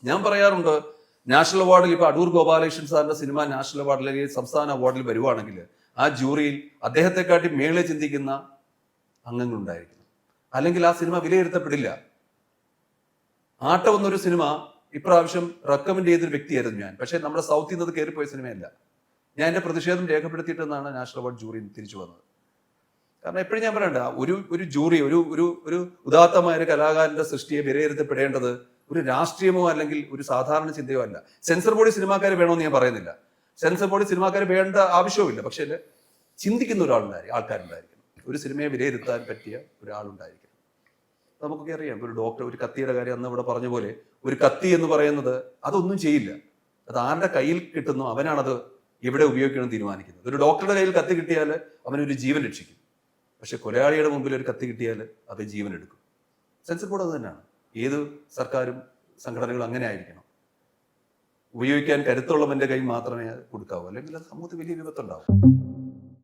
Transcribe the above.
ഞാൻ പറയാറുണ്ട്, നാഷണൽ അവാർഡിൽ ഇപ്പോൾ അടൂർ ഗോപാലകൃഷ്ണൻ സാറിന്റെ സിനിമ നാഷണൽ അവാർഡിൽ അല്ലെങ്കിൽ സംസ്ഥാന അവാർഡിൽ വരുവാണെങ്കിൽ ആ ജൂറിയിൽ അദ്ദേഹത്തെക്കാട്ടി മേളിൽ ചിന്തിക്കുന്ന അംഗങ്ങളുണ്ടായിരിക്കണം, അല്ലെങ്കിൽ ആ സിനിമ വിലയിരുത്തപ്പെടില്ല. ആട്ടം എന്നൊരു സിനിമ ഇപ്രാവശ്യം റെക്കമെൻഡ് ചെയ്തൊരു വ്യക്തിയായിരുന്നു ഞാൻ. പക്ഷേ നമ്മുടെ സൗത്തിൽ നിന്ന് കയറിപ്പോയ സിനിമയല്ല. ഞാൻ എന്റെ പ്രതിഷേധം രേഖപ്പെടുത്തിയിട്ടെന്നാണ് നാഷണൽ അവാർഡ് ജൂറി തിരിച്ചു വന്നത്. കാരണം എപ്പോഴും ഞാൻ പറയണ്ട, ഒരു ജൂറി ഒരു ഒരു ഒരു ഉദാത്തമായ ഒരു കലാകാരന്റെ സൃഷ്ടിയെ വിലയിരുത്തപ്പെടേണ്ടത് ഒരു രാഷ്ട്രീയമോ അല്ലെങ്കിൽ ഒരു സാധാരണ ചിന്തയോ അല്ല. സെൻസർ ബോർഡ് സിനിമാക്കാർ വേണമെന്ന് ഞാൻ പറയുന്നില്ല. സെൻസർ ബോർഡ് സിനിമാക്കാർ വേണ്ട ആവശ്യവുമില്ല. പക്ഷേ ചിന്തിക്കുന്ന ആൾക്കാരുണ്ടായിരിക്കണം. ഒരു സിനിമയെ വിലയിരുത്താൻ പറ്റിയ ഒരാളുണ്ടായിരിക്കണം. നമുക്കൊക്കെ അറിയാം, ഒരു ഡോക്ടർ ഒരു കത്തിയുടെ കാര്യം അന്ന് ഇവിടെ പറഞ്ഞ പോലെ, ഒരു കത്തി എന്ന് പറയുന്നത് അതൊന്നും ചെയ്യില്ല. അത് ആരുടെ കയ്യിൽ കിട്ടുന്നു അവനാണത് എവിടെ ഉപയോഗിക്കണം തീരുമാനിക്കുന്നത്. ഒരു ഡോക്ടറുടെ കയ്യിൽ കത്തി കിട്ടിയാൽ അവനൊരു ജീവൻ രക്ഷിക്കും. പക്ഷെ കൊലയാളിയുടെ മുമ്പിൽ ഒരു കത്തി കിട്ടിയാൽ അത് ജീവൻ എടുക്കും. സെൻസർ ബോർഡ് അത് തന്നെയാണ്. ഏത് സർക്കാരും സംഘടനകളും അങ്ങനെ ആയിരിക്കണം. ഉപയോഗിക്കാൻ കരുത്തുള്ളവന്റെ കൈ മാത്രമേ കൊടുക്കാവൂ, അല്ലെങ്കിൽ അത് സമൂഹത്തിൽ വലിയ വിപത്തുണ്ടാവും.